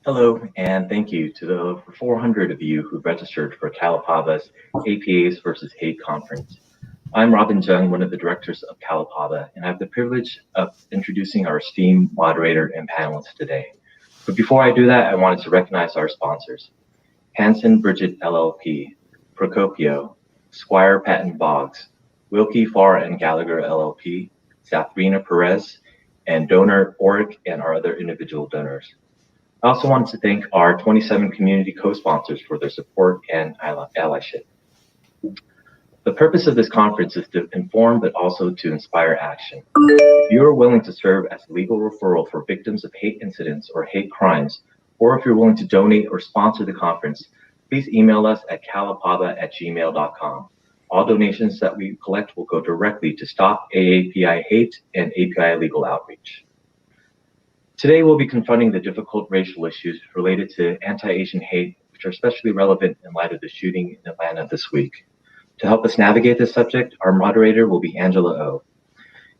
Hello, and thank you to the over 400 of you who registered for Cal-APABA's APAs versus Hate conference. I'm Robin Jung, one of the directors of Cal-APABA, and I have the privilege of introducing our esteemed moderator and panelists today. But before I do that, I wanted to recognize our sponsors: Hanson Bridget LLP, Procopio, Squire Patton Boggs, Wilkie Farr and Gallagher LLP, Sathrina Perez, and donor Oric and our other individual donors. I also wanted to thank our 27 community co-sponsors for their support and allyship. The purpose of this conference is to inform, but also to inspire action. If you are willing to serve as a legal referral for victims of hate incidents or hate crimes, or if you're willing to donate or sponsor the conference, please email us at calapaba@gmail.com. All donations that we collect will go directly to Stop AAPI Hate and API Legal Outreach. Today, we'll be confronting the difficult racial issues related to anti-Asian hate, which are especially relevant in light of the shooting in Atlanta this week. To help us navigate this subject, our moderator will be Angela O.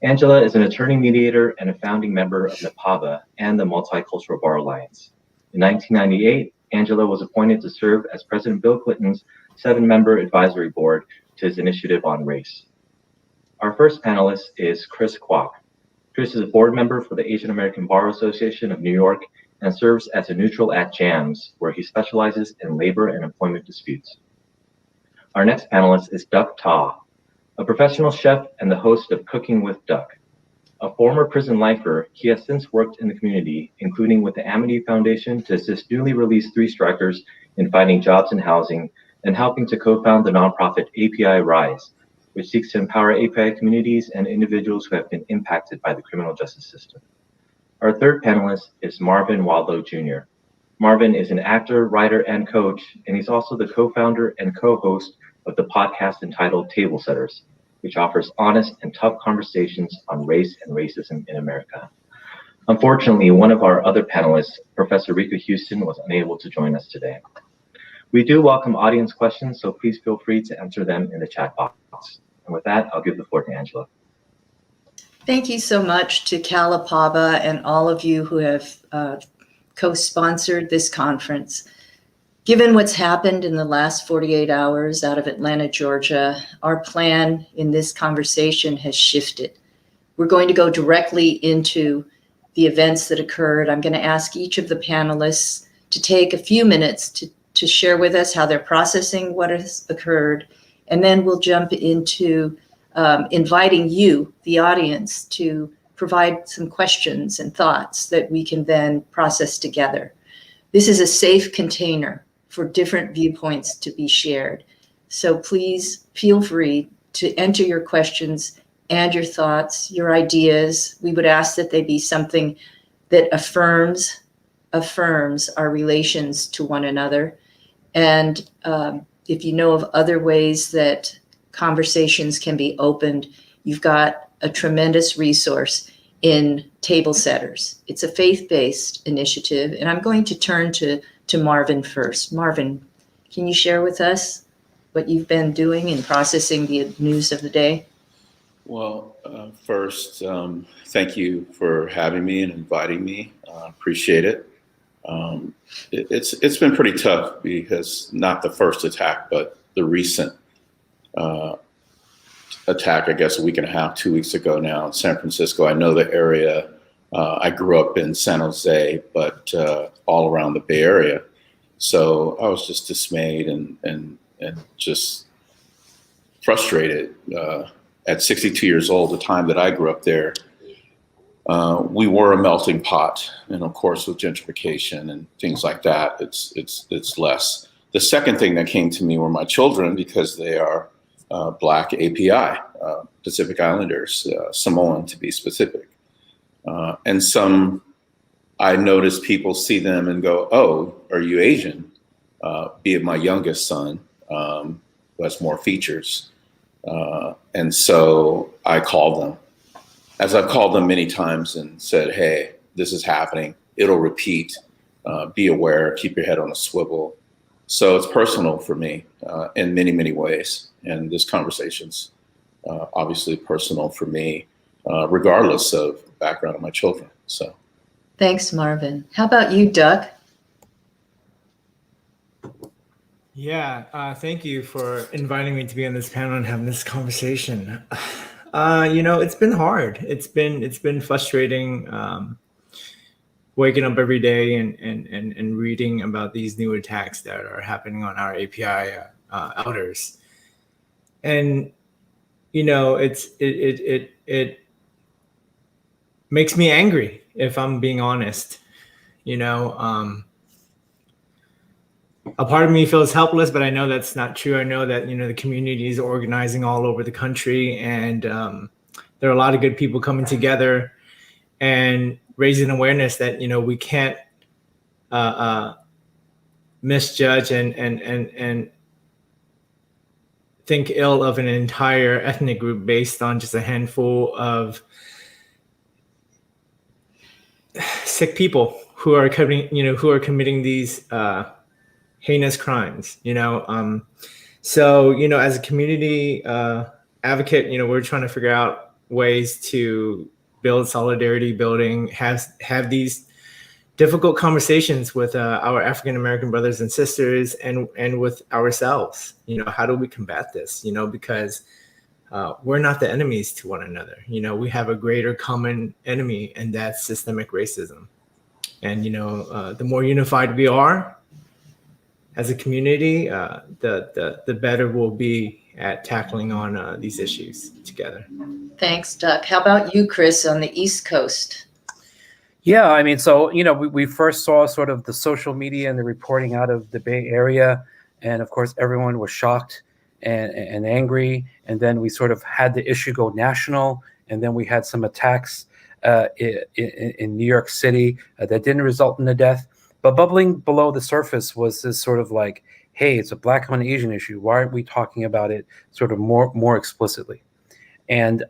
Angela is an attorney mediator and a founding member of NAPABA and the Multicultural Bar Alliance. In 1998, Angela was appointed to serve as President Bill Clinton's 7-member advisory board to his initiative on race. Our first panelist is Chris Kwok. Chris is a board member for the Asian American Bar Association of New York and serves as a neutral at JAMS, where he specializes in labor and employment disputes. Our next panelist is Duck Ta, a professional chef and the host of Cooking with Duck. A former prison lifer, he has since worked in the community, including with the Amity Foundation to assist newly released 3-strikers in finding jobs and housing, and helping to co-found the nonprofit API Rise, which seeks to empower API communities and individuals who have been impacted by the criminal justice system. Our third panelist is Marvin Wadlow Jr. Marvin is an actor, writer, and coach, and he's also the co-founder and co-host of the podcast entitled Table Setters, which offers honest and tough conversations on race and racism in America. Unfortunately, one of our other panelists, Professor Rika Houston, was unable to join us today. We do welcome audience questions, so please feel free to enter them in the chat box. And with that, I'll give the floor to Angela. Thank you so much to Cal-APABA and all of you who have co-sponsored this conference. Given what's happened in the last 48 hours out of Atlanta, Georgia, our plan in this conversation has shifted. We're going to go directly into the events that occurred. I'm going to ask each of the panelists to take a few minutes to share with us how they're processing what has occurred, and then we'll jump into inviting you, the audience, to provide some questions and thoughts that we can then process together. This is a safe container for different viewpoints to be shared. So please feel free to enter your questions and your thoughts, your ideas. We would ask that they be something that affirms our relations to one another. And if you know of other ways that conversations can be opened, you've got a tremendous resource in Table Setters. It's a faith-based initiative, and I'm going to turn to Marvin first. Marvin, can you share with us what you've been doing in processing the news of the day? Well, first, thank you for having me and inviting me. Appreciate it. It's been pretty tough because not the first attack, but the recent attack, I guess a week and a half, 2 weeks ago now in San Francisco. I know the area. I grew up in San Jose, but all around the Bay Area. So I was just dismayed and just frustrated. At 62 years old, the time that I grew up there, we were a melting pot, and of course with gentrification and things like that, it's less. The second thing that came to me were my children, because they are Black API, Pacific Islanders, Samoan to be specific. And some, I notice people see them and go, "Oh, are you Asian?" Be it my youngest son, who has more features. And so I called them, as I've called them many times, and said, "Hey, this is happening. It'll repeat. Be aware. Keep your head on a swivel." So it's personal for me in many, many ways. And this conversation's obviously personal for me, regardless of the background of my children. So, thanks, Marvin. How about you, Doug? Yeah, thank you for inviting me to be on this panel and having this conversation. It's been hard. It's been frustrating, waking up every day and reading about these new attacks that are happening on our API elders. And it makes me angry, if I'm being honest. A part of me feels helpless, but I know that's not true. I know that the community is organizing all over the country, and there are a lot of good people coming together and raising awareness that we can't misjudge and think ill of an entire ethnic group based on just a handful of sick people who are committing these heinous crimes. So as a community advocate, we're trying to figure out ways to build solidarity, have these difficult conversations with our African American brothers and sisters, and with ourselves. How do we combat this? Because we're not the enemies to one another. We have a greater common enemy, and that's systemic racism. And the more unified we are as a community, the better we'll be at tackling on these issues together. Thanks, Doug. How about you, Chris, on the East Coast? Yeah, I mean, so, we first saw sort of the social media and the reporting out of the Bay Area. And of course, everyone was shocked and angry. And then we sort of had the issue go national. And then we had some attacks in New York City that didn't result in a death. But bubbling below the surface was this sort of like, hey, it's a Black on Asian issue. Why aren't we talking about it sort of more explicitly? And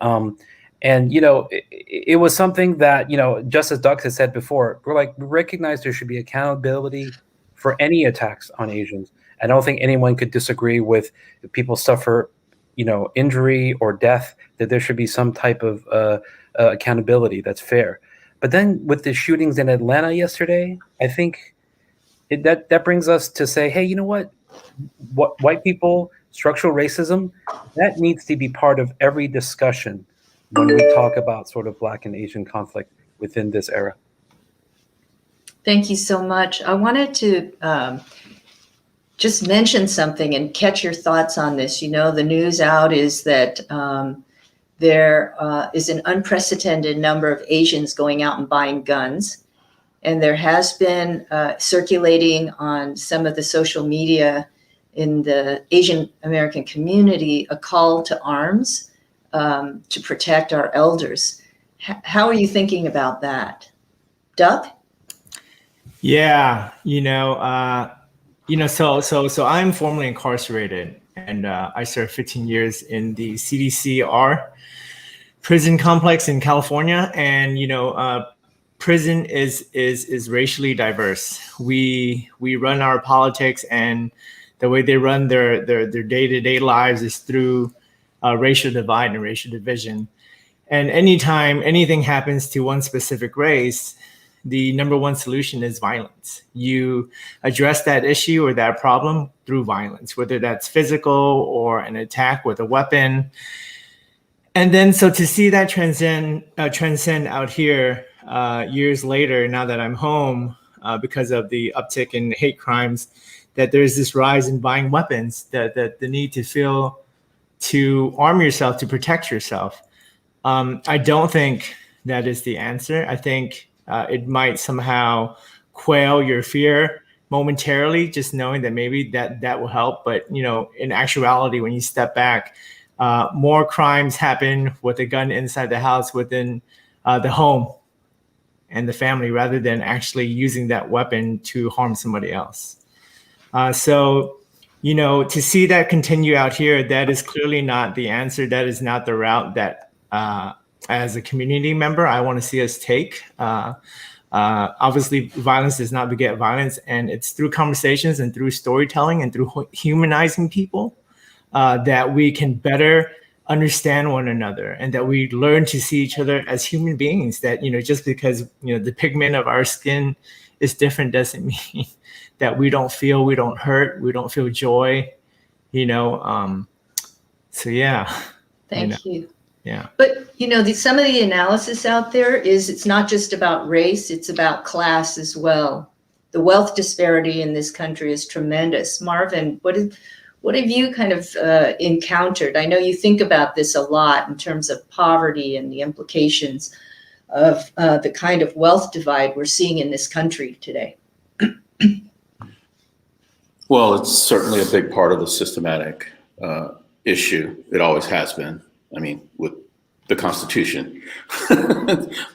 it was something that, just as Doug has said before, we recognize there should be accountability for any attacks on Asians. I don't think anyone could disagree with if people suffer, injury or death, that there should be some type of accountability that's fair. But then with the shootings in Atlanta yesterday, I think that brings us to say, hey, you know what white people, structural racism, that needs to be part of every discussion when we talk about sort of Black and Asian conflict within this era. Thank you so much. I wanted to just mention something and catch your thoughts on this. The news out is that there is an unprecedented number of Asians going out and buying guns. And there has been circulating on some of the social media in the Asian American community a call to arms to protect our elders. How are you thinking about that? Doug? Yeah, so I'm formerly incarcerated, and I served 15 years in the CDCR prison complex in California. And prison is racially diverse. We run our politics, and the way they run their day-to-day lives is through racial divide and racial division. And anytime anything happens to one specific race, the number one solution is violence. You address that issue or that problem through violence, whether that's physical or an attack with a weapon. And then so to see that transcend out here years later, now that I'm home, because of the uptick in hate crimes, that there's this rise in buying weapons, that the need to arm yourself to protect yourself. I don't think that is the answer. I think it might somehow quail your fear momentarily, just knowing that maybe that will help. But in actuality, when you step back, more crimes happen with a gun inside the house, within the home and the family, rather than actually using that weapon to harm somebody else. So to see that continue out here, that is clearly not the answer. That is not the route that, as a community member, I want to see us take. Obviously, violence does not beget violence, and it's through conversations and through storytelling and through humanizing people that we can better understand one another, and that we learn to see each other as human beings. That just because the pigment of our skin it's different doesn't mean that we don't feel, we don't hurt, we don't feel joy, you know. So yeah. Thank you. Yeah. But, you know, some of the analysis out there is it's not just about race, it's about class as well. The wealth disparity in this country is tremendous. Marvin, what have you kind of encountered? I know you think about this a lot in terms of poverty and the implications of the kind of wealth divide we're seeing in this country today. Well, it's certainly a big part of the systematic issue. It always has been. I mean, with the Constitution,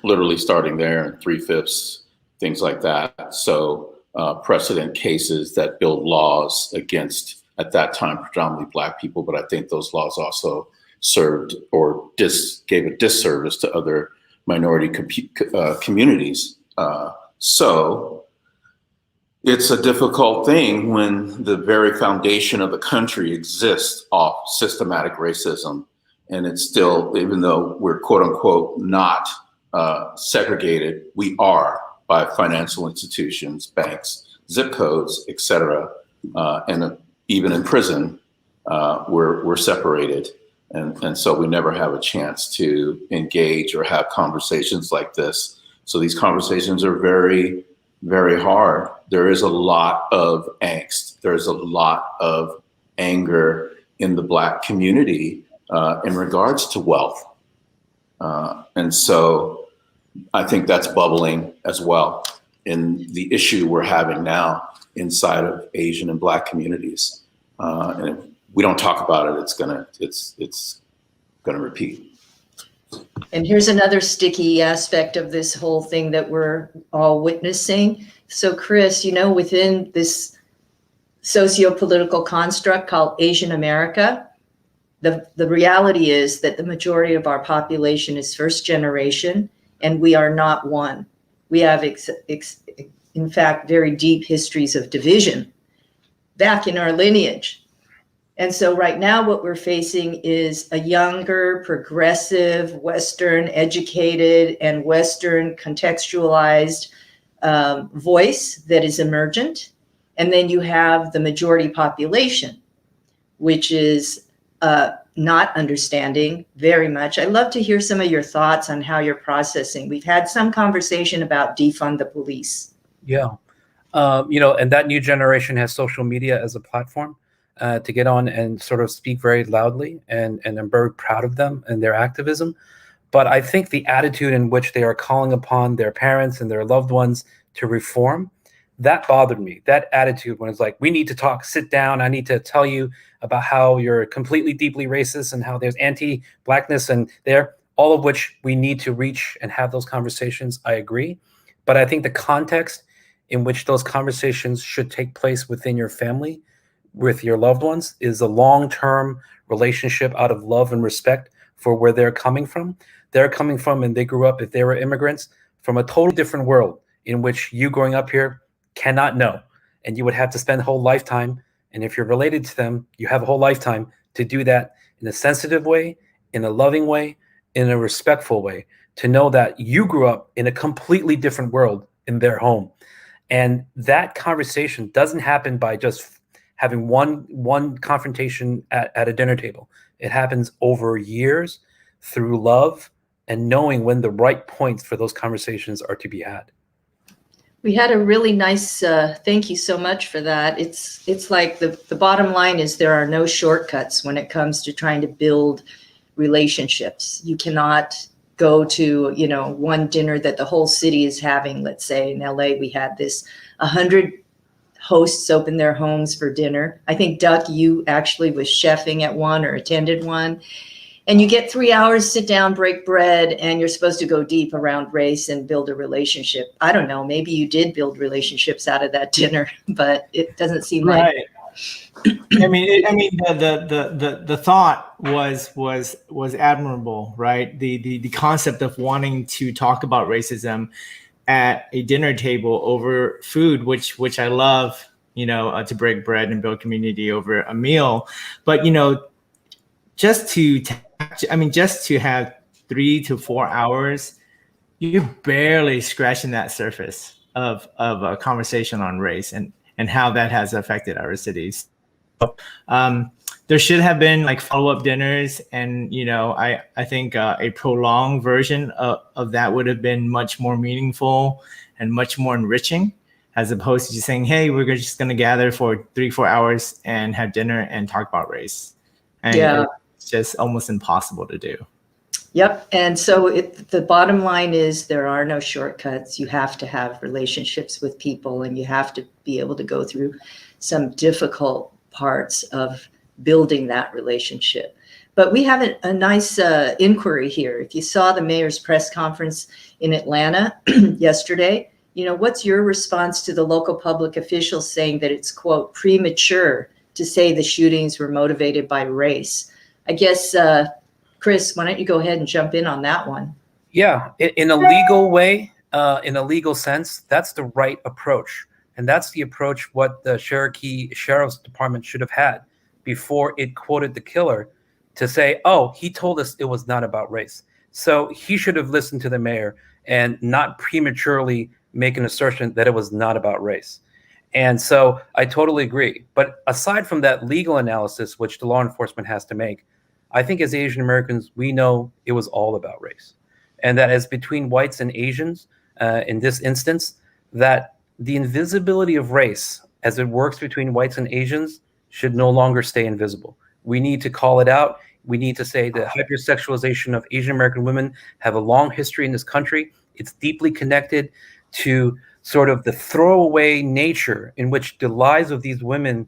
literally starting there and 3/5, things like that. So precedent cases that build laws against, at that time, predominantly Black people, but I think those laws also served or gave a disservice to other minority communities. So it's a difficult thing when the very foundation of the country exists off systematic racism. And it's still, even though we're quote unquote not segregated, we are by financial institutions, banks, zip codes, et cetera. And even in prison, we're separated. And so we never have a chance to engage or have conversations like this. So these conversations are very, very hard. There is a lot of angst. There's a lot of anger in the Black community in regards to wealth. And so I think that's bubbling as well in the issue we're having now inside of Asian and Black communities. And if we don't talk about it, it's gonna repeat. And here's another sticky aspect of this whole thing that we're all witnessing. So Chris, you know, within this socio-political construct called Asian America, the reality is that the majority of our population is first generation, and we are not one. We have, in fact, very deep histories of division back in our lineage. And so right now what we're facing is a younger, progressive, Western educated and Western contextualized voice that is emergent. And then you have the majority population, which is not understanding very much. I'd love to hear some of your thoughts on how you're processing. We've had some conversation about defund the police. Yeah. You know, and that new generation has social media as a platform to get on and sort of speak very loudly, and I'm very proud of them and their activism. But I think the attitude in which they are calling upon their parents and their loved ones to reform, that bothered me. That attitude when it's like, we need to talk, sit down, I need to tell you about how you're completely deeply racist and how there's anti-Blackness and there, all of which we need to reach and have those conversations. I agree. But I think the context in which those conversations should take place within your family, with your loved ones, is a long-term relationship out of love and respect for where they're coming from. They're coming from, and they grew up, if they were immigrants, from a totally different world in which you growing up here cannot know. And you would have to spend a whole lifetime. And if you're related to them, you have a whole lifetime to do that in a sensitive way, in a loving way, in a respectful way, to know that you grew up in a completely different world in their home. And that conversation doesn't happen by just having one confrontation at a dinner table. It happens over years through love and knowing when the right points for those conversations are to be had. We had a really nice, thank you so much for that. It's like the bottom line is there are no shortcuts when it comes to trying to build relationships. You cannot go to, you know, one dinner that the whole city is having. Let's say in LA, we had this 100 hosts open their homes for dinner. I think Duck, you actually was chefing at one or attended one. And you get 3 hours, sit down, break bread, and you're supposed to go deep around race and build a relationship. I don't know, maybe you did build relationships out of that dinner, but it doesn't seem like. I mean, the thought was admirable, right? The concept of wanting to talk about racism at a dinner table over food, which I love, you know, to break bread and build community over a meal. But, you know, just to have 3 to 4 hours, you're barely scratching that surface. a conversation on race and how that has affected our cities. There should have been like follow-up dinners, and I think a prolonged version of that would have been much more meaningful and much more enriching, as opposed to just saying, hey, we're just going to gather for 3-4 hours and have dinner and talk about race. And it's just almost impossible to do. Yep. And so the bottom line is there are no shortcuts. You have to have relationships with people, and you have to be able to go through some difficult parts of building that relationship. But we have a nice inquiry here. If you saw the mayor's press conference in Atlanta yesterday, what's your response to the local public officials saying that it's, quote, premature to say the shootings were motivated by race? I guess, Chris, why don't you go ahead and jump in on that one? Yeah, in a legal way, in a legal sense, that's the right approach. And that's the approach what the Cherokee Sheriff's Department should have had before it quoted the killer to say, oh, he told us it was not about race. So he should have listened to the mayor and not prematurely make an assertion that it was not about race. And so I totally agree. But aside from that legal analysis, which the law enforcement has to make, I think as Asian Americans, we know it was all about race. And that as between whites and Asians, in this instance, that the invisibility of race as it works between whites and Asians should no longer stay invisible. We need to call it out. We need to say the hypersexualization of Asian American women have a long history in this country. It's deeply connected to sort of the throwaway nature in which the lives of these women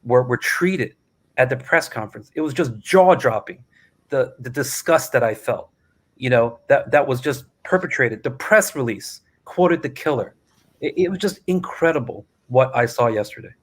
were treated at the press conference. It was just jaw-dropping, the disgust that I felt, that was just perpetrated. The press release quoted the killer. It was just incredible what I saw yesterday.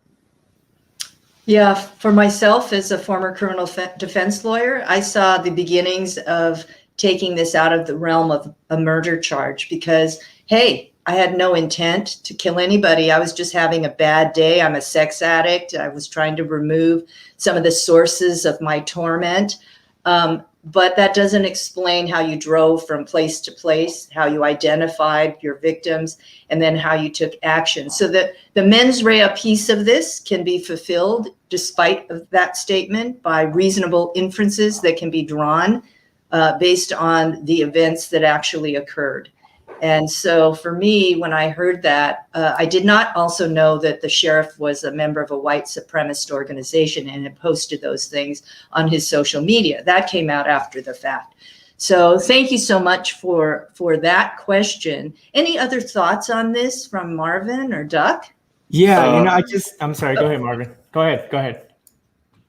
Yeah, for myself as a former criminal defense lawyer, I saw the beginnings of taking this out of the realm of a murder charge because, hey, I had no intent to kill anybody. I was just having a bad day. I'm a sex addict. I was trying to remove some of the sources of my torment. But that doesn't explain how you drove from place to place, how you identified your victims, and then how you took action. So that the mens rea piece of this can be fulfilled despite of that statement by reasonable inferences that can be drawn based on the events that actually occurred. And so for me, when I heard that, I did not also know that the sheriff was a member of a white supremacist organization and had posted those things on his social media. That came out after the fact. So thank you so much for that question. Any other thoughts on this from Marvin or Duck? Yeah, I'm sorry. Go ahead, Marvin. Go ahead.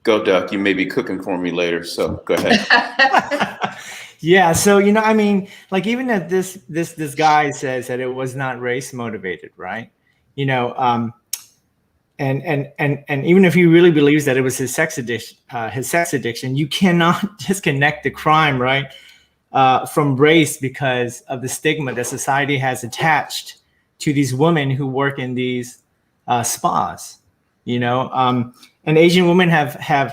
Go, Duck. You may be cooking for me later, so go ahead. Yeah, so even if this guy says that it was not race motivated, right? And even if he really believes that it was his sex addiction, you cannot disconnect the crime, right, from race because of the stigma that society has attached to these women who work in these spas, and Asian women have.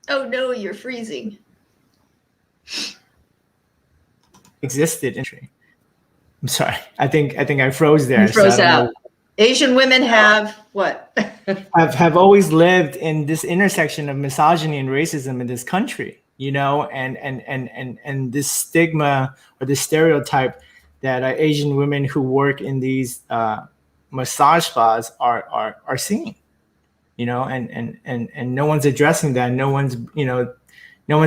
Oh no, you're freezing. Existed in. I'm sorry. I think I froze there. You froze out. Asian women have what? have always lived in this intersection of misogyny and racism in this country, and this stigma or this stereotype that Asian women who work in these massage spas are seeing. And no one's addressing that. No one's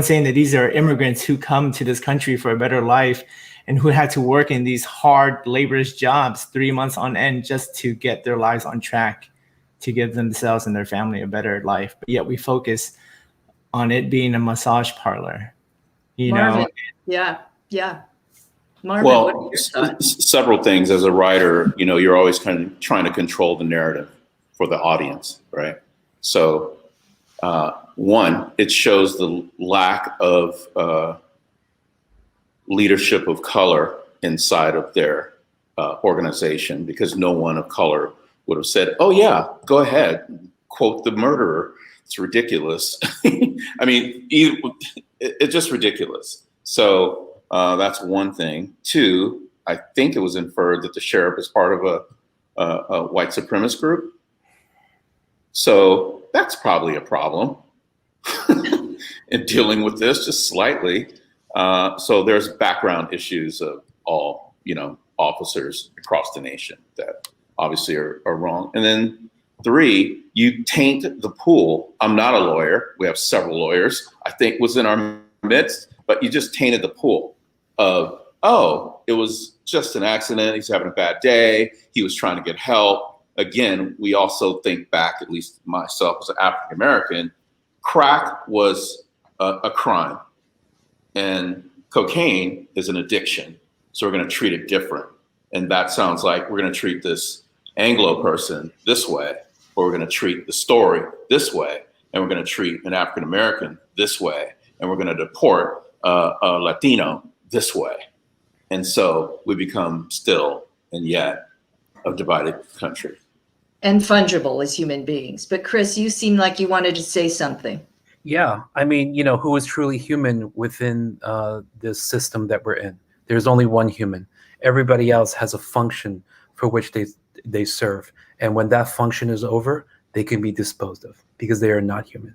saying that these are immigrants who come to this country for a better life and who had to work in these hard, laborious jobs 3 months on end just to get their lives on track, to give themselves and their family a better life. But yet we focus on it being a massage parlor, Marvin. Yeah. Marvin, well, what are your thoughts? Several things. As a writer, you're always kind of trying to control the narrative for the audience, right? So one, it shows the lack of leadership of color inside of their organization, because no one of color would have said, oh yeah, go ahead, quote the murderer. It's ridiculous. I mean, it's just ridiculous. So that's one thing. Two, I think it was inferred that the sheriff is part of a white supremacist group. So that's probably a problem in dealing with this, just slightly. So there's background issues of all, officers across the nation that obviously are wrong. And then 3, you taint the pool. I'm not a lawyer. We have several lawyers, I think, was in our midst, but you just tainted the pool of, oh, it was just an accident. He's having a bad day. He was trying to get help. Again, we also think back, at least myself as an African American, crack was a crime and cocaine is an addiction. So we're going to treat it different. And that sounds like we're going to treat this Anglo person this way, or we're going to treat the story this way, and we're going to treat an African American this way, and we're going to deport a Latino this way. And so we become still and yet a divided country. And fungible as human beings. But Chris, you seem like you wanted to say something. Yeah, I mean, who is truly human within this system that we're in? There's only one human. Everybody else has a function for which they serve. And when that function is over, they can be disposed of because they are not human.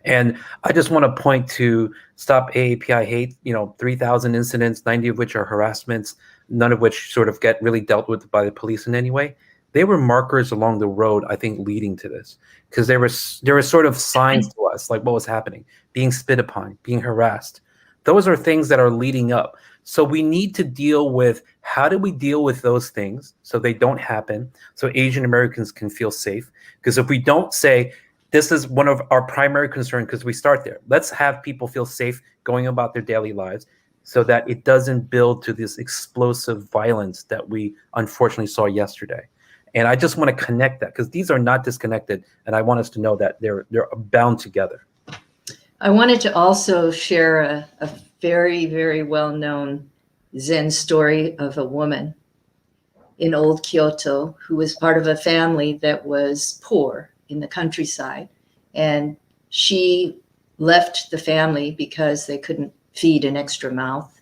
And I just want to point to Stop AAPI Hate, 3,000 incidents, 90 of which are harassments, none of which sort of get really dealt with by the police in any way. They were markers along the road, I think, leading to this, because there were sort of signs to us, like what was happening, being spit upon, being harassed. Those are things that are leading up. So we need to deal with, how do we deal with those things so they don't happen, so Asian Americans can feel safe? Because if we don't say, this is one of our primary concerns, because we start there, let's have people feel safe going about their daily lives so that it doesn't build to this explosive violence that we unfortunately saw yesterday. And I just want to connect that, because these are not disconnected, and I want us to know that they're bound together. I wanted to also share a very, very well-known Zen story of a woman in old Kyoto who was part of a family that was poor in the countryside. And she left the family because they couldn't feed an extra mouth.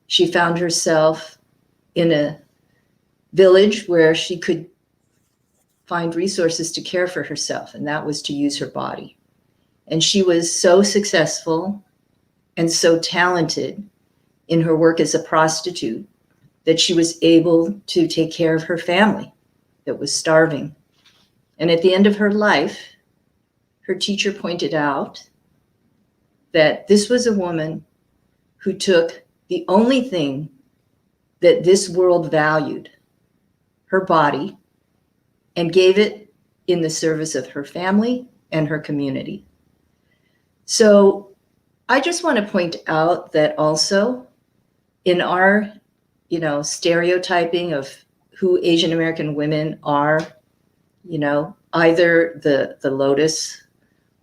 She found herself in a village where she could find resources to care for herself, and that was to use her body. And she was so successful and so talented in her work as a prostitute that she was able to take care of her family that was starving. And at the end of her life, her teacher pointed out that this was a woman who took the only thing that this world valued, her body, and gave it in the service of her family and her community. So I just want to point out that also in our, stereotyping of who Asian American women are, either the lotus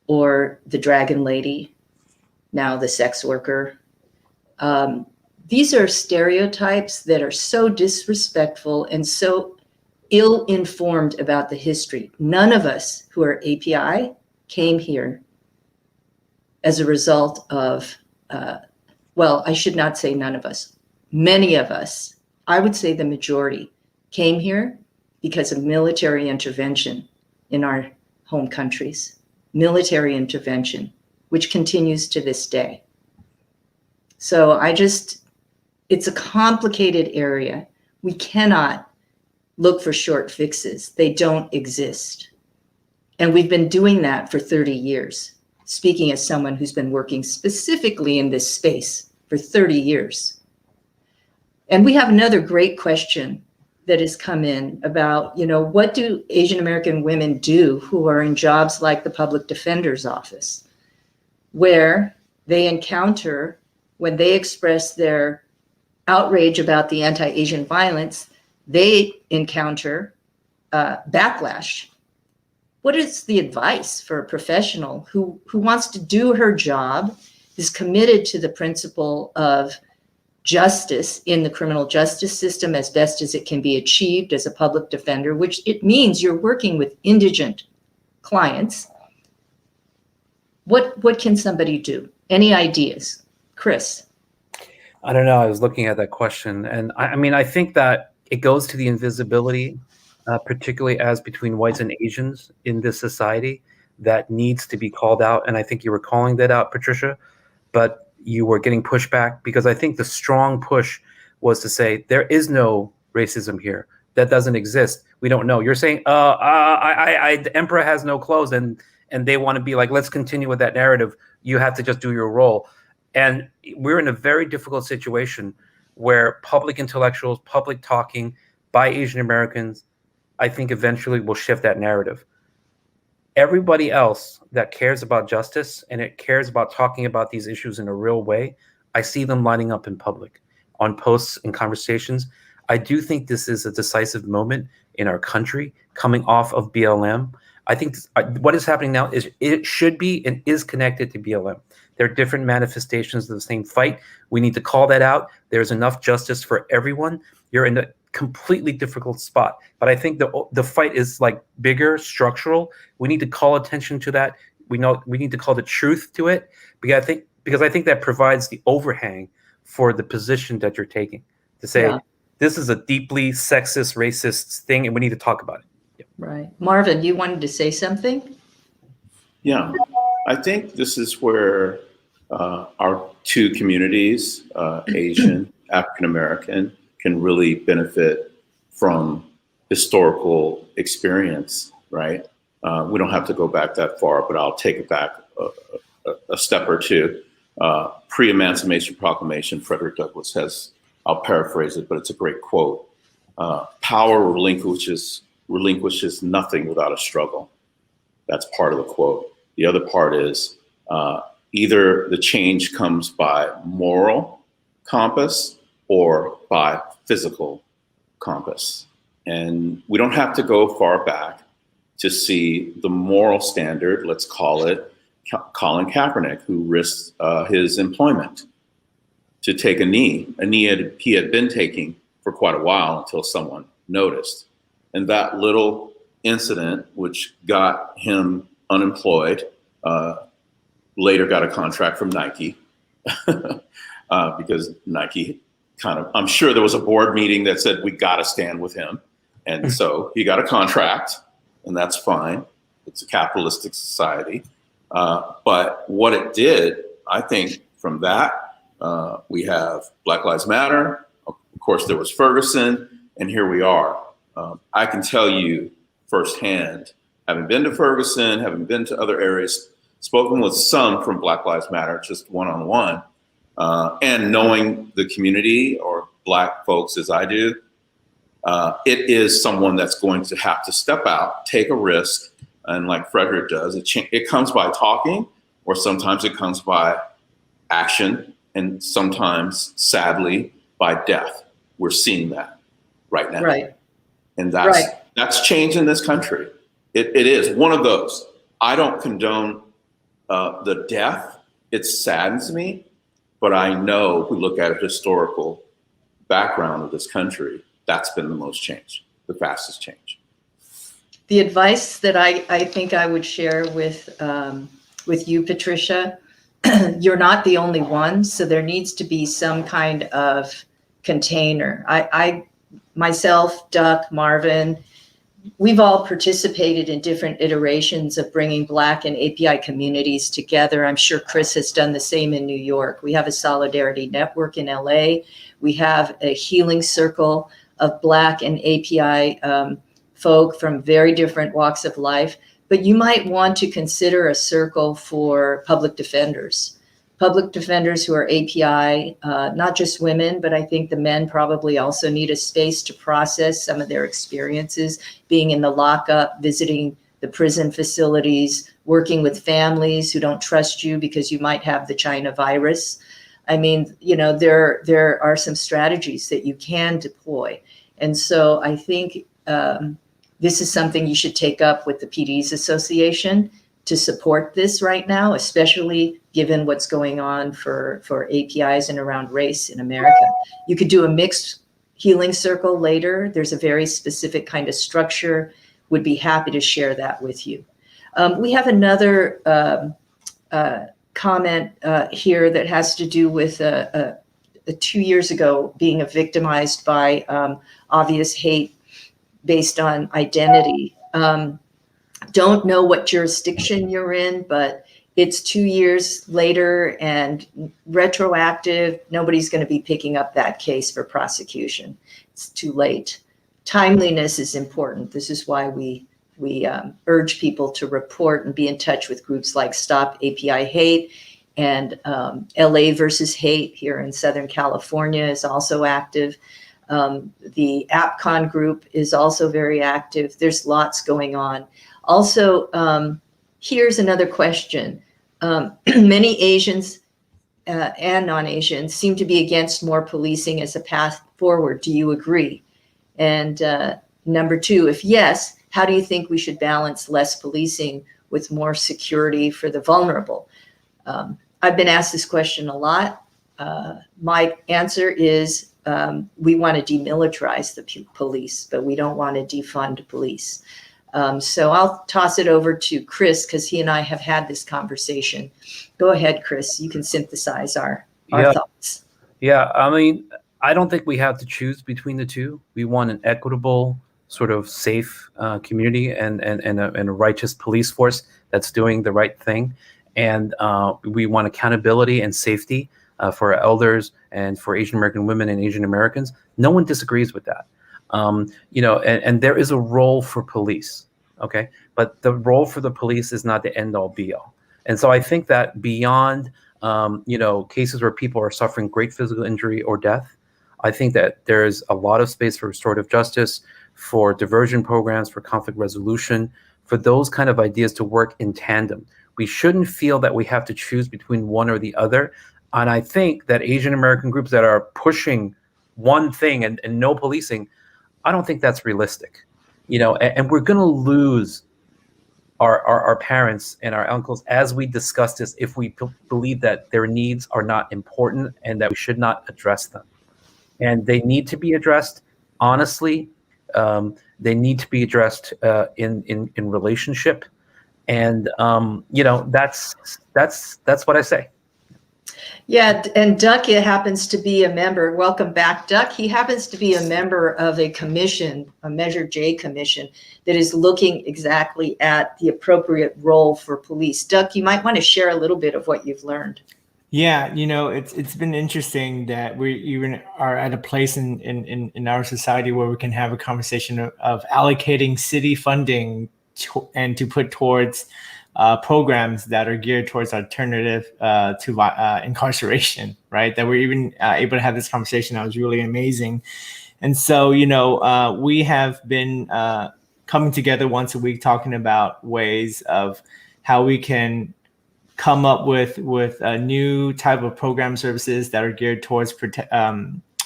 or the dragon lady, now the sex worker. These are stereotypes that are so disrespectful and so ill-informed about the history. None of us who are API came here as a result of, I should not say none of us. Many of us, I would say the majority, came here because of military intervention in our home countries. Military intervention, which continues to this day. So it's a complicated area. We cannot look for short fixes. They don't exist. And we've been doing that for 30 years. Speaking as someone who's been working specifically in this space for 30 years. And we have another great question that has come in about, what do Asian American women do who are in jobs like the Public Defender's Office, where they encounter, when they express their outrage about the anti-Asian violence, they encounter backlash. What is the advice for a professional who wants to do her job, is committed to the principle of justice in the criminal justice system as best as it can be achieved as a public defender, which it means you're working with indigent clients? What can somebody do? Any ideas? Chris? I don't know. I was looking at that question, and I mean, I think that it goes to the invisibility, particularly as between whites and Asians in this society, that needs to be called out. And I think you were calling that out, Patricia, but you were getting pushback because I think the strong push was to say there is no racism here. That doesn't exist. We don't know. You're saying, the emperor has no clothes, and they want to be like, let's continue with that narrative. You have to just do your role. And we're in a very difficult situation where public intellectuals, public talking by Asian Americans, I think eventually will shift that narrative. Everybody else that cares about justice and it cares about talking about these issues in a real way, I see them lining up in public on posts and conversations. I do think this is a decisive moment in our country coming off of BLM. I think what is happening now is it should be and is connected to BLM. There are different manifestations of the same fight. We need to call that out. There's enough justice for everyone. You're in a completely difficult spot. But I think the fight is like bigger, structural. We need to call attention to that. We need to call the truth to it because I think that provides the overhang for the position that you're taking to say this is a deeply sexist, racist thing, and we need to talk about it. Yeah. Right. Marvin, you wanted to say something? Yeah, I think this is where our two communities, Asian, African American, can really benefit from historical experience, right? We don't have to go back that far, but I'll take it back a step or two. Pre-Emancipation Proclamation, Frederick Douglass has, I'll paraphrase it, but it's a great quote. Power relinquishes nothing without a struggle. That's part of the quote. The other part is either the change comes by moral compass or by physical compass. And we don't have to go far back to see the moral standard, let's call it Colin Kaepernick, who risked his employment to take a knee he had been taking for quite a while until someone noticed. And that little incident, which got him unemployed, later got a contract from Nike because Nike I'm sure there was a board meeting that said, we got to stand with him. And so he got a contract, and that's fine. It's a capitalistic society. But what it did, I think from that, we have Black Lives Matter. Of course, there was Ferguson, and here we are. I can tell you firsthand, having been to Ferguson, having been to other areas, spoken with some from Black Lives Matter, just one-on-one, and knowing the community or Black folks as I do, it is someone that's going to have to step out, take a risk, and like Frederick does, it comes by talking, or sometimes it comes by action, and sometimes, sadly, by death. We're seeing that right now. Right. And that's change in this country. It is one of those. I don't condone the death. It saddens me, but I know if we look at a historical background of this country, that's been the most change, the fastest change. The advice that I think I would share with you, Patricia, you're not the only one, so there needs to be some kind of container. I myself, Duck, Marvin, we've all participated in different iterations of bringing Black and API communities together. I'm sure Chris has done the same in New York. We have a solidarity network in LA. We have a healing circle of Black and API folk from very different walks of life. But you might want to consider a circle for public defenders who are API, not just women, but I think the men probably also need a space to process some of their experiences, being in the lockup, visiting the prison facilities, working with families who don't trust you because you might have the China virus. I mean, there are some strategies that you can deploy. And so I think this is something you should take up with the PD's Association to support this right now, especially given what's going on for APIs and around race in America. You could do a mixed healing circle later. There's a very specific kind of structure. Would be happy to share that with you. We have another comment here that has to do with 2 years ago being victimized by obvious hate based on identity. Don't know what jurisdiction you're in, but it's 2 years later and retroactive. Nobody's going to be picking up that case for prosecution. It's too late. Timeliness is important. This is why we urge people to report and be in touch with groups like Stop API Hate, and LA versus Hate here in Southern California is also active. The APCON group is also very active. There's lots going on. Also, here's another question. Many Asians and non-Asians seem to be against more policing as a path forward. Do you agree? And number two, if yes, how do you think we should balance less policing with more security for the vulnerable? I've been asked this question a lot. My answer is we want to demilitarize the police, but we don't want to defund police. So I'll toss it over to Chris because he and I have had this conversation. Go ahead, Chris. You can synthesize our thoughts. Yeah, I mean, I don't think we have to choose between the two. We want an equitable, sort of safe community and a righteous police force that's doing the right thing. And we want accountability and safety for our elders and for Asian American women and Asian Americans. No one disagrees with that. And there is a role for police, okay? But the role for the police is not the end-all be-all. And so I think that beyond, cases where people are suffering great physical injury or death, I think that there's a lot of space for restorative justice, for diversion programs, for conflict resolution, for those kind of ideas to work in tandem. We shouldn't feel that we have to choose between one or the other. And I think that Asian American groups that are pushing one thing and no policing, I don't think that's realistic. And we're going to lose our parents and our uncles as we discuss this if we believe that their needs are not important and that we should not address them. And they need to be addressed honestly. They need to be addressed in relationship. And that's what I say. Yeah, and Duck happens to be a member. Welcome back, Duck. He happens to be a member of a commission, a Measure J commission, that is looking exactly at the appropriate role for police. Duck, you might want to share a little bit of what you've learned. Yeah, it's been interesting that we even are at a place in our society where we can have a conversation of allocating city funding and to put towards programs that are geared towards alternative to incarceration, right? That we're even able to have this conversation. That was really amazing. And so, we have been coming together once a week talking about ways of how we can come up with a new type of program services that are geared towards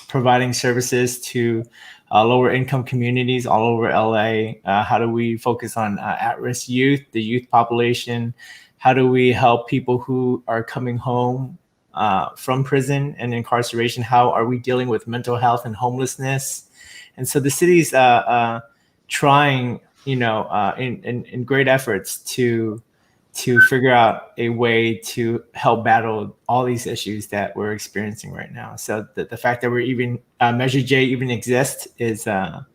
providing services to lower income communities all over LA. How do we focus on at-risk youth, the youth population? How do we help people who are coming home from prison and incarceration? How are we dealing with mental health and homelessness? And so the city's trying, in great efforts to figure out a way to help battle all these issues that we're experiencing right now. So the fact that we're even Measure J even exists is a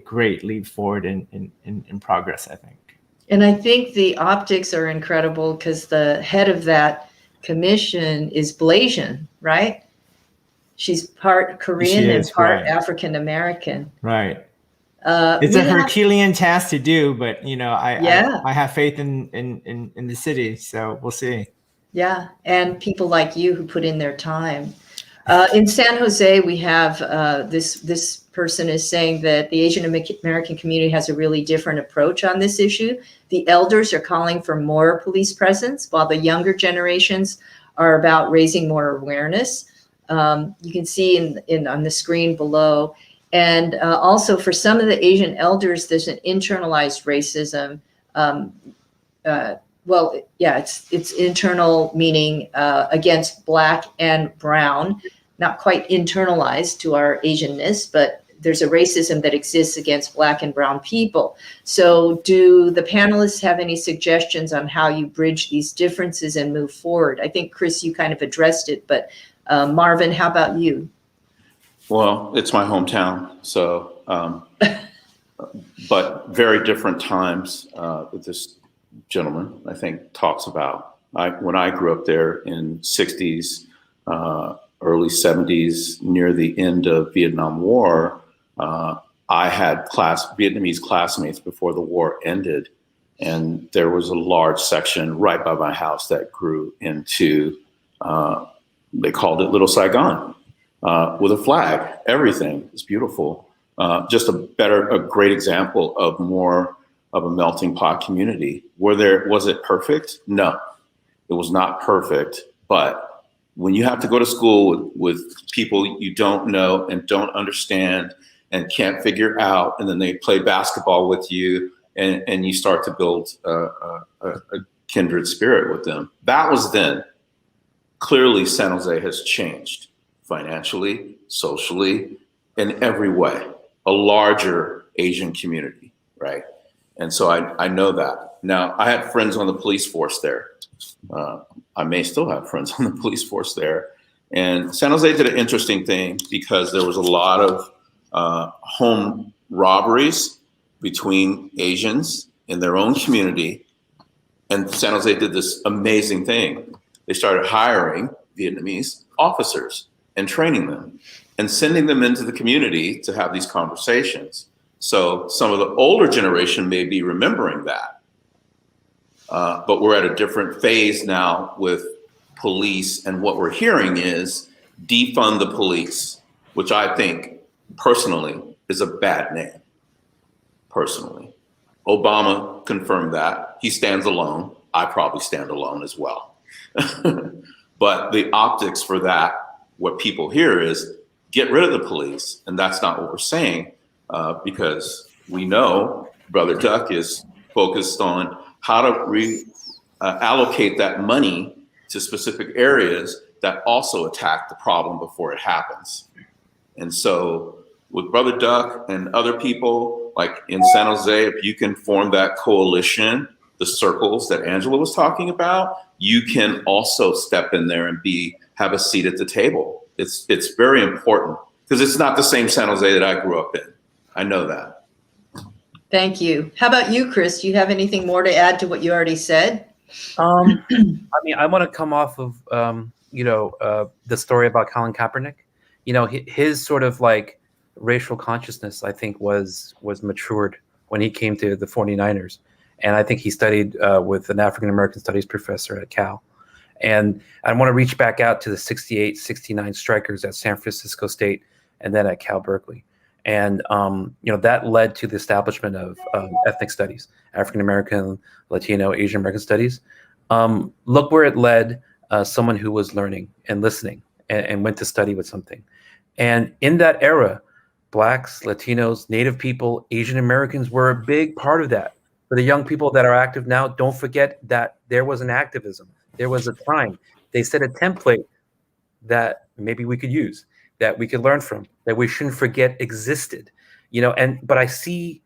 great leap forward in progress, I think. And I think the optics are incredible because the head of that commission is Blasian, right? She's part Korean and part African American. Right. It's a Herculean task to do, but I have faith in the city, so we'll see. Yeah, and people like you who put in their time. In San Jose, we have this person is saying that the Asian American community has a really different approach on this issue. The elders are calling for more police presence, while the younger generations are about raising more awareness. You can see on the screen below. And also for some of the Asian elders, there's an internalized racism. It's internal, meaning against Black and Brown, not quite internalized to our Asianness, but there's a racism that exists against Black and Brown people. So do the panelists have any suggestions on how you bridge these differences and move forward? I think, Chris, you kind of addressed it, but Marvin, how about you? Well, it's my hometown, so, but very different times that this gentleman, I think, talks about. When I grew up there in 60s, early 70s, near the end of Vietnam War, I had Vietnamese classmates before the war ended, and there was a large section right by my house that grew into, they called it Little Saigon, with a flag, everything. It's beautiful. Just a great example of more of a melting pot community. Was it perfect? No, it was not perfect. But when you have to go to school with people you don't know and don't understand and can't figure out, and then they play basketball with you, and you start to build a kindred spirit with them. That was then. Clearly, San Jose has changed financially, socially, in every way. A larger Asian community, right? And so I know that. Now, I had friends on the police force there. I may still have friends on the police force there. And San Jose did an interesting thing because there was a lot of home robberies between Asians in their own community. And San Jose did this amazing thing. They started hiring Vietnamese officers and training them and sending them into the community to have these conversations. So some of the older generation may be remembering that. But we're at a different phase now with police, and what we're hearing is defund the police, which I think personally is a bad name, personally. Obama confirmed that. He stands alone. I probably stand alone as well. But the optics for that, what people hear is get rid of the police, and that's not what we're saying, because we know Brother Duck is focused on how to allocate that money to specific areas that also attack the problem before it happens. And so with Brother Duck and other people, like in San Jose, if you can form that coalition, the circles that Angela was talking about, you can also step in there and have a seat at the table. It's very important because it's not the same San Jose that I grew up in. I know that. Thank you. How about you, Chris? Do you have anything more to add to what you already said? I mean, I want to come off of, the story about Colin Kaepernick. You know, his sort of like racial consciousness, I think, was matured when he came to the 49ers. And I think he studied with an African-American studies professor at Cal. And I want to reach back out to the 68, 69 strikers at San Francisco State and then at Cal Berkeley. And, that led to the establishment of ethnic studies, African-American, Latino, Asian American studies. Look where it led someone who was learning and listening and went to study with something. And in that era, Blacks, Latinos, Native people, Asian Americans were a big part of that. For the young people that are active now, don't forget that there was an activism. There was a time. They set a template that maybe we could use, that we could learn from, that we shouldn't forget existed. But I see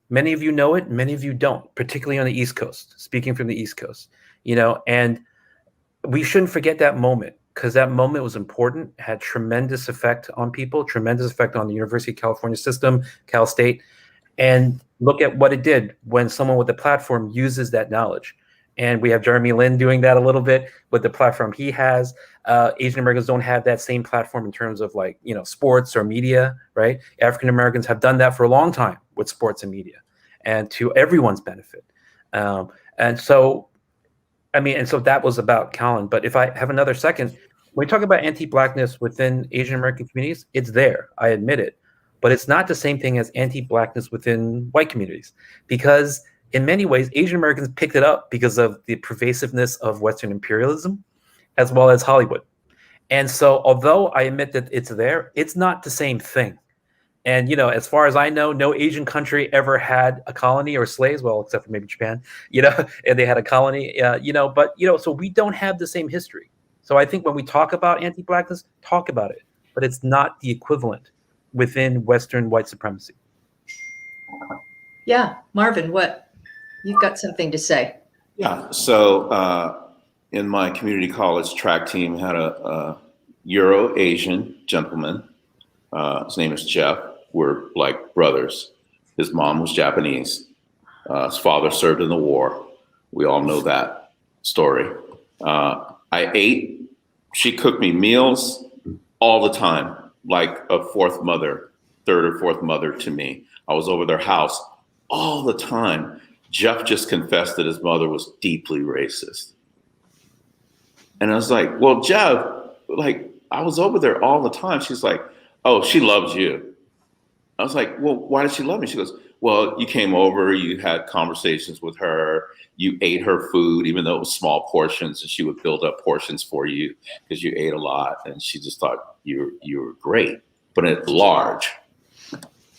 many of you know it, many of you don't, particularly on the East Coast, speaking from the East Coast, and we shouldn't forget that moment because that moment was important, had tremendous effect on people, tremendous effect on the University of California system, Cal State. And look at what it did when someone with a platform uses that knowledge. And we have Jeremy Lin doing that a little bit with the platform he has. Asian Americans don't have that same platform in terms of sports or media, right? African Americans have done that for a long time with sports and media and to everyone's benefit. And so that was about Colin. But if I have another second, when we talk about anti-Blackness within Asian American communities, it's there, I admit it. But it's not the same thing as anti-Blackness within white communities, because in many ways, Asian Americans picked it up because of the pervasiveness of Western imperialism, as well as Hollywood. And so, although I admit that it's there, it's not the same thing. And, as far as I know, no Asian country ever had a colony or slaves, well, except for maybe Japan, and they had a colony, so we don't have the same history. So I think when we talk about anti-Blackness, talk about it, but it's not the equivalent within Western white supremacy. Yeah, Marvin, what? You've got something to say. Yeah, so in my community college track team had a Euro-Asian gentleman. His name is Jeff. We're like brothers. His mom was Japanese. His father served in the war. We all know that story. I ate. She cooked me meals all the time, like a fourth mother, third or fourth mother to me. I was over their house all the time. Jeff just confessed that his mother was deeply racist. And I was like, well, Jeff, like, I was over there all the time. She's like, oh, she loves you. I was like, well, why did she love me? She goes, well, you came over, you had conversations with her, you ate her food, even though it was small portions, and she would build up portions for you because you ate a lot. And she just thought you were great, but at large,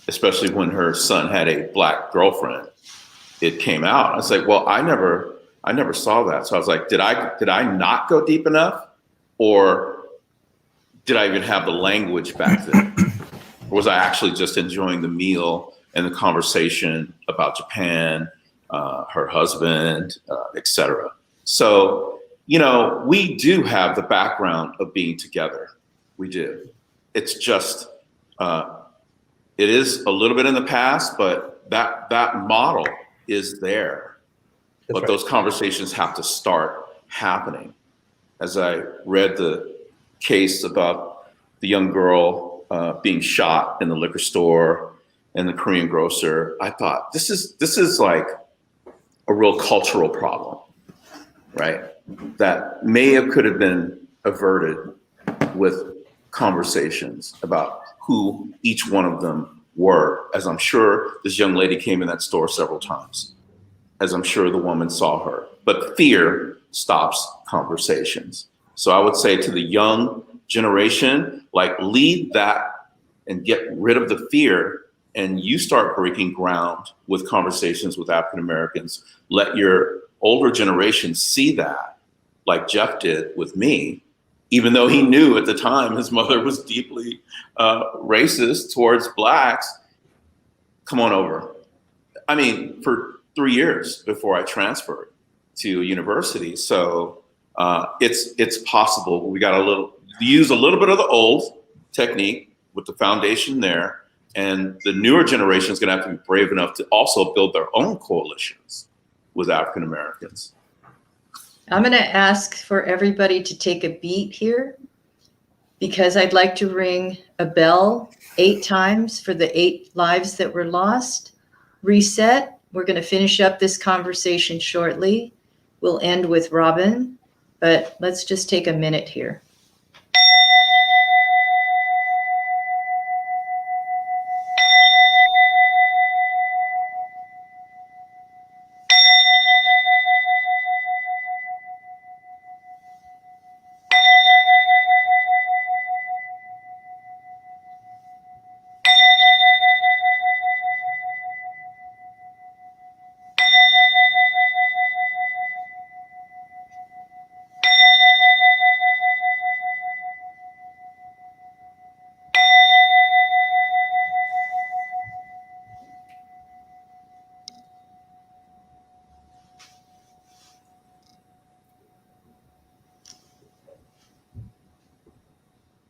especially when her son had a black girlfriend, it came out. I was like, well, I never saw that. So I was like, did I not go deep enough? Or did I even have the language back then? Or was I actually just enjoying the meal and the conversation about Japan, her husband, etc.? So, we do have the background of being together. We do. It's just, it is a little bit in the past, but that model is there. But those conversations have to start happening. As I read the case about the young girl being shot in the liquor store and the Korean grocer, I thought this is like a real cultural problem, right? That could have been averted with conversations about who each one of them were, as I'm sure this young lady came in that store several times, as I'm sure the woman saw her. But fear stops conversations. So I would say to the young generation, like, lead that and get rid of the fear, and you start breaking ground with conversations with African Americans. Let your older generation see that, like Jeff did with me, even though he knew at the time his mother was deeply racist towards Blacks. Come on over. I mean, for 3 years before I transferred to university. So it's possible. We got use a little bit of the old technique with the foundation there, and the newer generation is going to have to be brave enough to also build their own coalitions with African Americans. I'm going to ask for everybody to take a beat here, because I'd like to ring a bell 8 times for the 8 lives that were lost. Reset. We're going to finish up this conversation shortly. We'll end with Robin, but let's just take a minute here.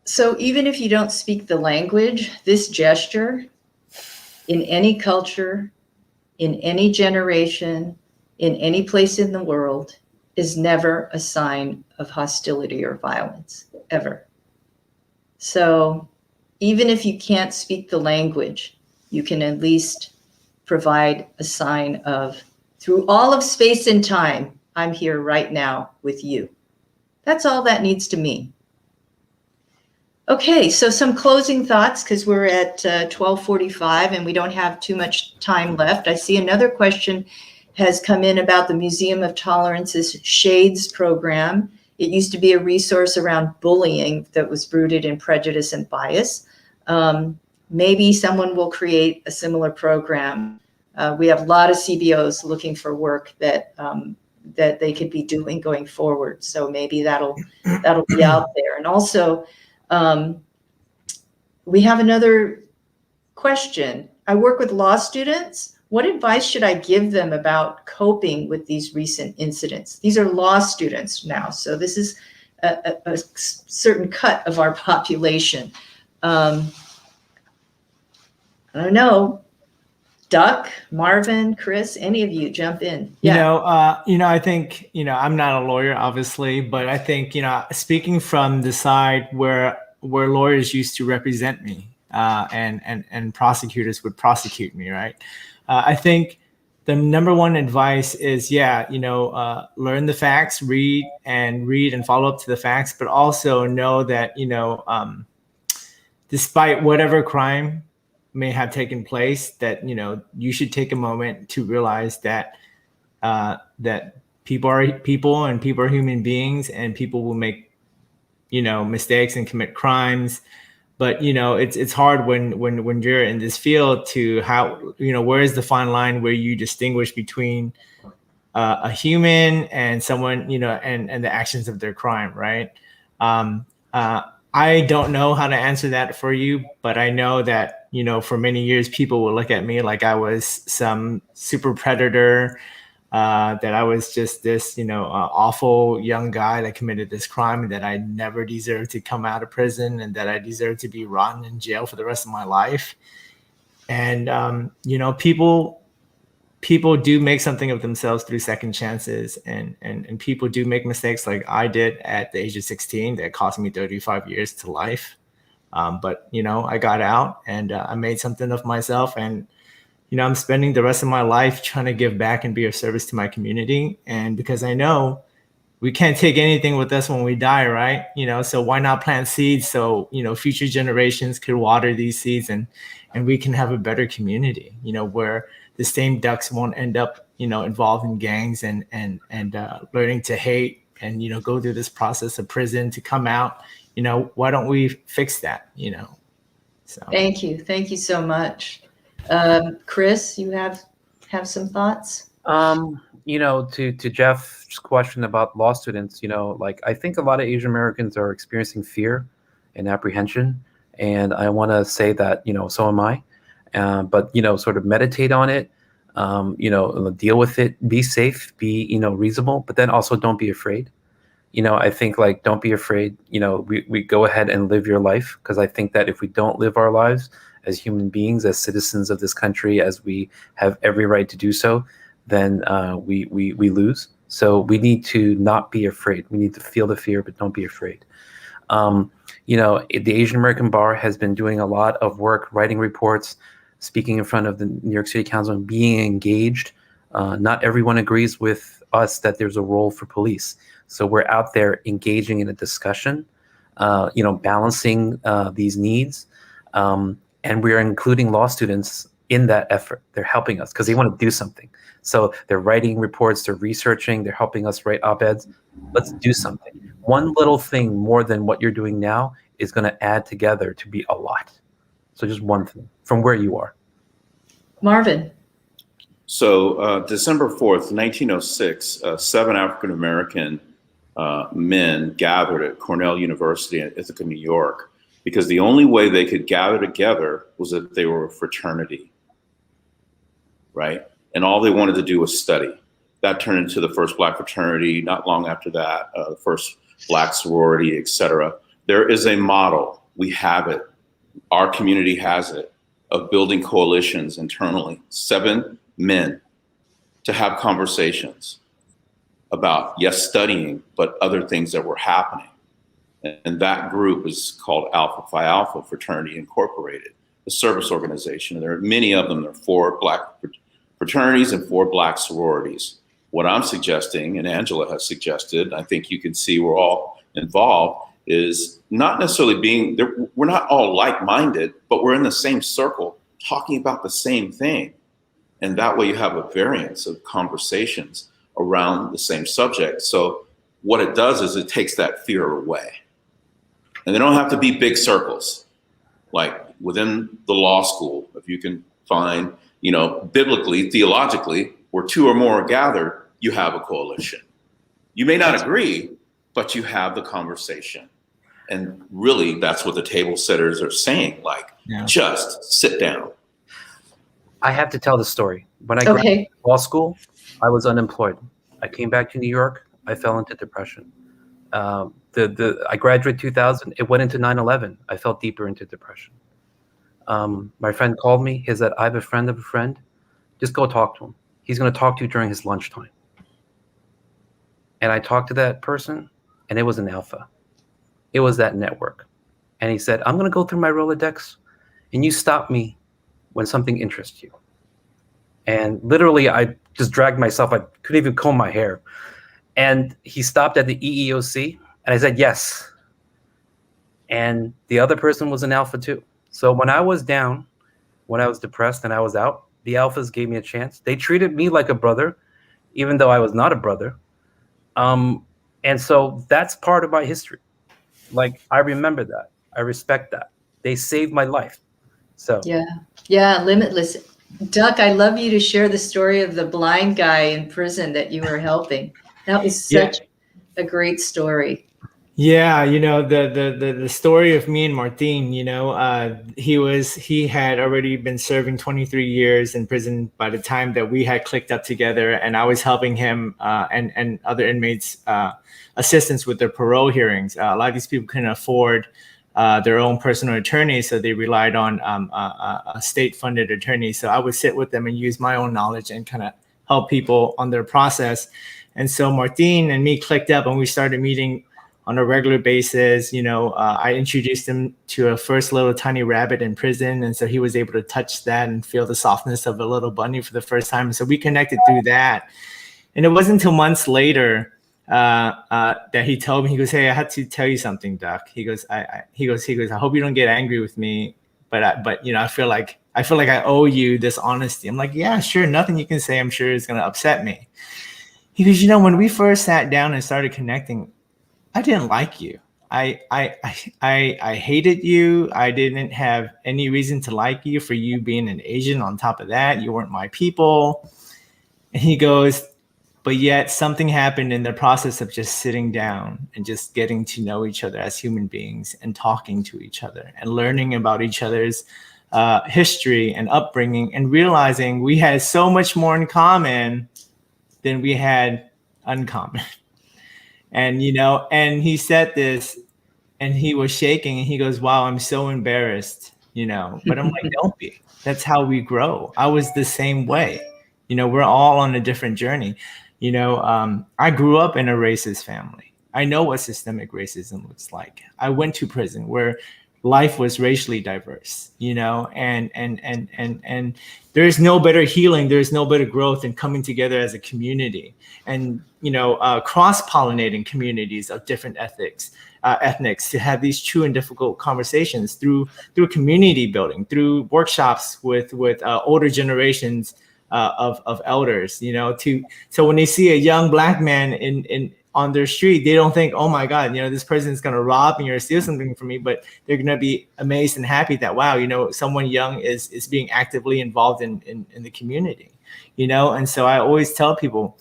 So even if you don't speak the language, this gesture in any culture, in any generation, in any place in the world is never a sign of hostility or violence, ever. So even if you can't speak the language, you can at least provide a sign of, through all of space and time, I'm here right now with you. That's all that needs to mean. Okay, so some closing thoughts, because we're at 12:45 and we don't have too much time left. I see another question has come in about the Museum of Tolerance's Shades program. It used to be a resource around bullying that was rooted in prejudice and bias. Maybe someone will create a similar program. We have a lot of CBOs looking for work that they could be doing going forward. So maybe that'll be out there. And also, we have another question. I work with law students. What advice should I give them about coping with these recent incidents? These are law students now. So this is a certain cut of our population. I don't know. Duck, Marvin, Chris, any of you jump in. Yeah. I think, I'm not a lawyer, obviously, but I think, speaking from the side where lawyers used to represent me, and prosecutors would prosecute me, right? I think the number one advice is, learn the facts, read and follow up to the facts, but also know that, despite whatever crime may have taken place, that you should take a moment to realize that that people are people, and people are human beings, and people will make mistakes and commit crimes. But it's hard when you're in this field to how where is the fine line where you distinguish between a human and someone and the actions of their crime, right? I don't know how to answer that for you, but I know that, for many years, people will look at me like I was some super predator, that I was just this, awful young guy that committed this crime, and that I never deserved to come out of prison, and that I deserved to be rotten in jail for the rest of my life. And, people do make something of themselves through second chances, and people do make mistakes like I did at the age of 16 that cost me 35 years to life. But I got out, and I made something of myself, and I'm spending the rest of my life trying to give back and be of service to my community. And because I know we can't take anything with us when we die, right? So why not plant seeds so future generations could water these seeds, and we can have a better community, where the same ducks won't end up involved in gangs and learning to hate, and go through this process of prison to come out. Why don't we fix that? So Thank you so much. Chris, you have some thoughts? To Jeff's question about law students, I think a lot of Asian Americans are experiencing fear and apprehension, and I want to say that so am I. But sort of meditate on it, deal with it, be safe, be reasonable, but then also don't be afraid. I think don't be afraid. We go ahead and live your life, because I think that if we don't live our lives as human beings, as citizens of this country, as we have every right to do so, then we lose. So we need to not be afraid. We need to feel the fear, but don't be afraid. The Asian American Bar has been doing a lot of work, writing reports, speaking in front of the New York City Council, and being engaged. Not everyone agrees with us that there's a role for police. So we're out there engaging in a discussion, balancing these needs. And we're including law students in that effort. They're helping us because they want to do something. So they're writing reports, they're researching, they're helping us write op-eds. Let's do something. One little thing more than what you're doing now is going to add together to be a lot. So just one thing from where you are. Marvin. So December 4th, 1906, 7 African-American men gathered at Cornell University in Ithaca, New York, because the only way they could gather together was that they were a fraternity, right? And all they wanted to do was study. That turned into the first Black fraternity. Not long after that, the first Black sorority, et cetera. There is a model. We have it. Our community has it, of building coalitions internally. 7 men to have conversations about, yes, studying, but other things that were happening. And that group is called Alpha Phi Alpha Fraternity Incorporated, a service organization. And there are many of them. There are 4 Black fraternities and 4 Black sororities. What I'm suggesting, and Angela has suggested, I think you can see we're all involved, is not necessarily being, we're not all like-minded, but we're in the same circle talking about the same thing. And that way you have a variance of conversations around the same subject. So what it does is it takes that fear away. And they don't have to be big circles. Like within the law school, if you can find, biblically, theologically, where 2 or more are gathered, you have a coalition. You may not agree, but you have the conversation. And really, that's what the table setters are saying, just sit down. I have to tell the story. When I graduated law school, I was unemployed. I came back to New York. I fell into depression. I graduated 2000. It went into 9/11. I fell deeper into depression. My friend called me. He said, I have a friend of a friend. Just go talk to him. He's going to talk to you during his lunchtime. And I talked to that person, and it was an alpha. It was that network. And he said, I'm going to go through my Rolodex, and you stop me when something interests you. And literally, I just dragged myself. I couldn't even comb my hair. And he stopped at the EEOC, and I said, yes. And the other person was an alpha too. So when I was down, when I was depressed and I was out, the alphas gave me a chance. They treated me like a brother, even though I was not a brother. And so that's part of my history. Like, I remember that. I respect that. They saved my life. So yeah, limitless. Duck, I love you to share the story of the blind guy in prison that you were helping. That was such a great story. Yeah, the story of me and Martin, he had already been serving 23 years in prison by the time that we had clicked up together, and I was helping him and other inmates assistance with their parole hearings. A lot of these people couldn't afford their own personal attorney, so they relied on a state-funded attorney. So I would sit with them and use my own knowledge and kind of help people on their process. And so Martin and me clicked up, and we started meeting on a regular basis. I introduced him to a first little tiny rabbit in prison. And so he was able to touch that and feel the softness of a little bunny for the first time. So we connected through that. And it wasn't until months later that he told me, he goes, hey, I had to tell you something, Duck. He goes, I hope you don't get angry with me, but I feel like I owe you this honesty. I'm like, yeah, sure. Nothing you can say, I'm sure, is going to upset me. He goes, when we first sat down and started connecting, I didn't like you. I hated you. I didn't have any reason to like you for you being an Asian. On top of that, you weren't my people. And he goes, but yet something happened in the process of just sitting down and just getting to know each other as human beings and talking to each other and learning about each other's history and upbringing and realizing we had so much more in common than we had uncommon. And, and he said this and he was shaking and he goes, wow, I'm so embarrassed, but I'm like, don't be. That's how we grow. I was the same way. We're all on a different journey. I grew up in a racist family. I know what systemic racism looks like. I went to prison where life was racially diverse, and there's no better healing, there's no better growth than coming together as a community and, cross-pollinating communities of different ethnics to have these true and difficult conversations through community building, through workshops with older generations of elders, so when they see a young Black man on their street, they don't think, oh my God, this person is going to rob me or steal something from me, but they're going to be amazed and happy that, wow, someone young is being actively involved in the community, and so I always tell people,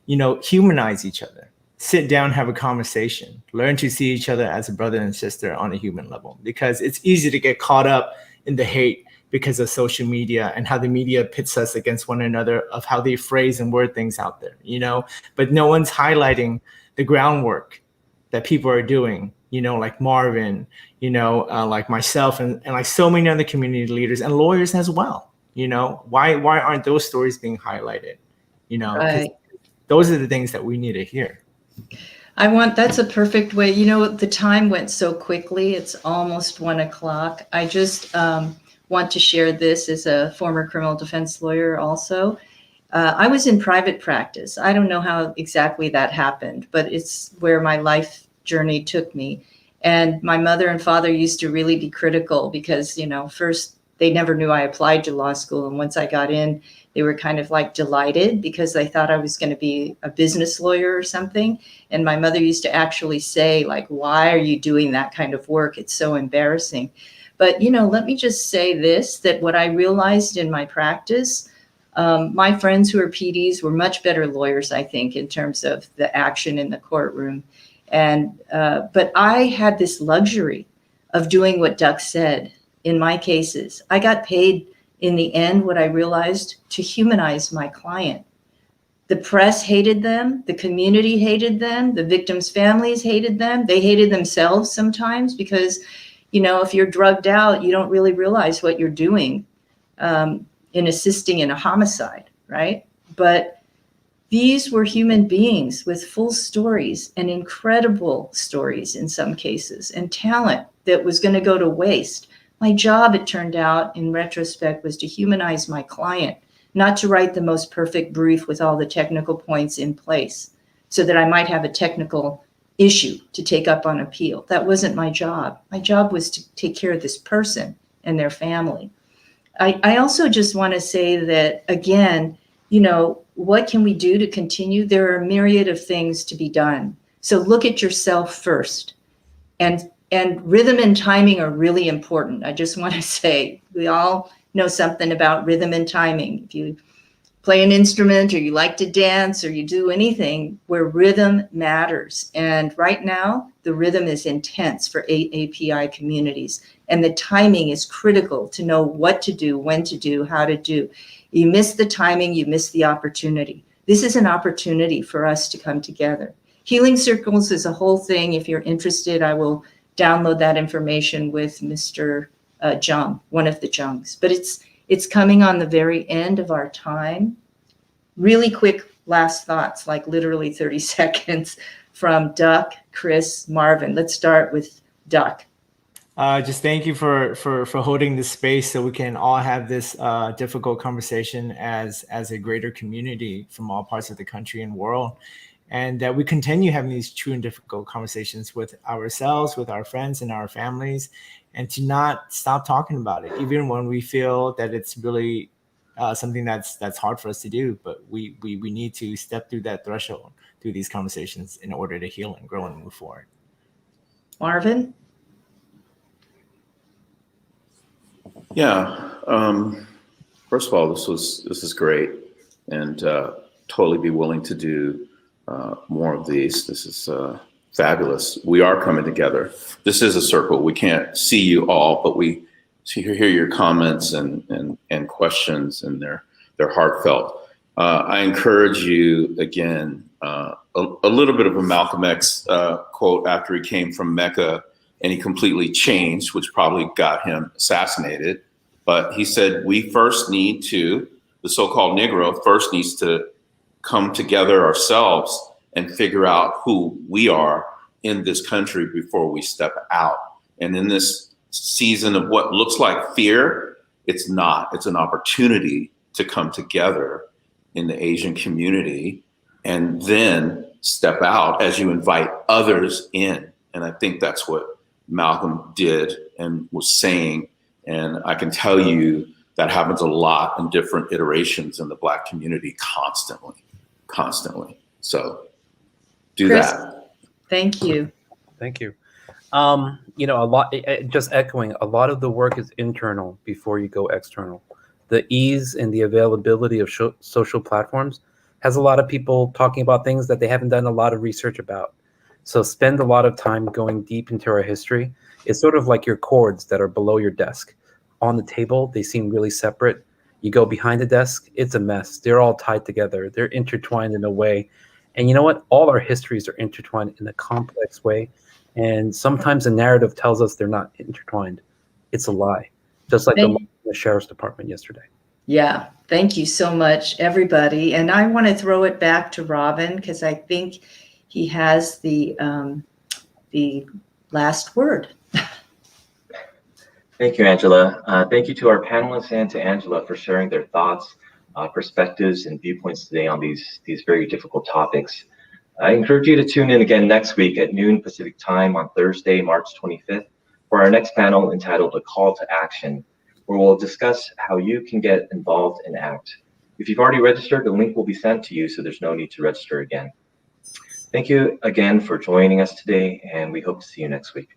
humanize each other, sit down, have a conversation, learn to see each other as a brother and sister on a human level, because it's easy to get caught up in the hate because of social media and how the media pits us against one another, of how they phrase and word things out there, but no one's highlighting the groundwork that people are doing, like Marvin, like myself and like so many other community leaders and lawyers as well. Why aren't those stories being highlighted? Right. Those are the things that we need to hear. That's a perfect way. The time went so quickly. It's almost 1:00. I just want to share this as a former criminal defense lawyer also. I was in private practice. I don't know how exactly that happened, but it's where my life journey took me. And my mother and father used to really be critical because, first they never knew I applied to law school. And once I got in, they were kind of like delighted because they thought I was going to be a business lawyer or something. And my mother used to actually say, like, why are you doing that kind of work? It's so embarrassing. But, let me just say this, that what I realized in my practice, my friends who are PDs were much better lawyers, I think, in terms of the action in the courtroom. And but I had this luxury of doing what Duck said in my cases. I got paid in the end, what I realized, to humanize my client. The press hated them. The community hated them. The victims' families hated them. They hated themselves sometimes because, if you're drugged out, you don't really realize what you're doing in assisting in a homicide, right? But these were human beings with full stories and incredible stories in some cases, and talent that was going to go to waste. My job, it turned out, in retrospect, was to humanize my client, not to write the most perfect brief with all the technical points in place so that I might have a technical issue to take up on appeal. That wasn't my job. My job was to take care of this person and their family. I also just want to say that, again, what can we do to continue? There are a myriad of things to be done. So look at yourself first. And rhythm and timing are really important. I just want to say, we all know something about rhythm and timing. If you play an instrument or you like to dance or you do anything where rhythm matters. And right now, the rhythm is intense for API communities. And the timing is critical to know what to do, when to do, how to do. You miss the timing, you miss the opportunity. This is an opportunity for us to come together. Healing Circles is a whole thing. If you're interested, I will download that information with Mr. Jung, one of the Jungs. But it's coming on the very end of our time. Really quick last thoughts, like literally 30 seconds from Duck, Chris, Marvin. Let's start with Duck. Just thank you for holding this space so we can all have this difficult conversation as a greater community from all parts of the country and world. And that we continue having these true and difficult conversations with ourselves, with our friends and our families, and to not stop talking about it, even when we feel that it's really something that's hard for us to do. But we need to step through that threshold through these conversations in order to heal and grow and move forward. Marvin? Yeah. First of all, this is great, and totally be willing to do more of these. This is fabulous. We are coming together. This is a circle. We can't see you all, but we hear your comments and questions, and they're heartfelt. I encourage you again. A little bit of a Malcolm X quote after he came from Mecca and he completely changed, which probably got him assassinated. But he said, the so-called Negro first needs to come together ourselves and figure out who we are in this country before we step out. And in this season of what looks like fear, it's not. It's an opportunity to come together in the Asian community and then step out as you invite others in. And I think that's what Malcolm did and was saying. And I can tell you that happens a lot in different iterations in the Black community constantly. So do Chris, that. Thank you. Thank you. A lot, just echoing, a lot of the work is internal before you go external. The ease and the availability of social platforms has a lot of people talking about things that they haven't done a lot of research about. So spend a lot of time going deep into our history. It's sort of like your cords that are below your desk. On the table, they seem really separate. You go behind the desk, it's a mess. They're all tied together. They're intertwined in a way. And you know what? All our histories are intertwined in a complex way. And sometimes the narrative tells us they're not intertwined. It's a lie. Just like the sheriff's department yesterday. Yeah, thank you so much, everybody. And I want to throw it back to Robin because I think he has the last word. Thank you, Angela. Thank you to our panelists and to Angela for sharing their thoughts, perspectives, and viewpoints today on these very difficult topics. I encourage you to tune in again next week at noon Pacific time on Thursday, March 25th, for our next panel entitled A Call to Action, where we'll discuss how you can get involved and act. If you've already registered, the link will be sent to you, so there's no need to register again. Thank you again for joining us today, and we hope to see you next week.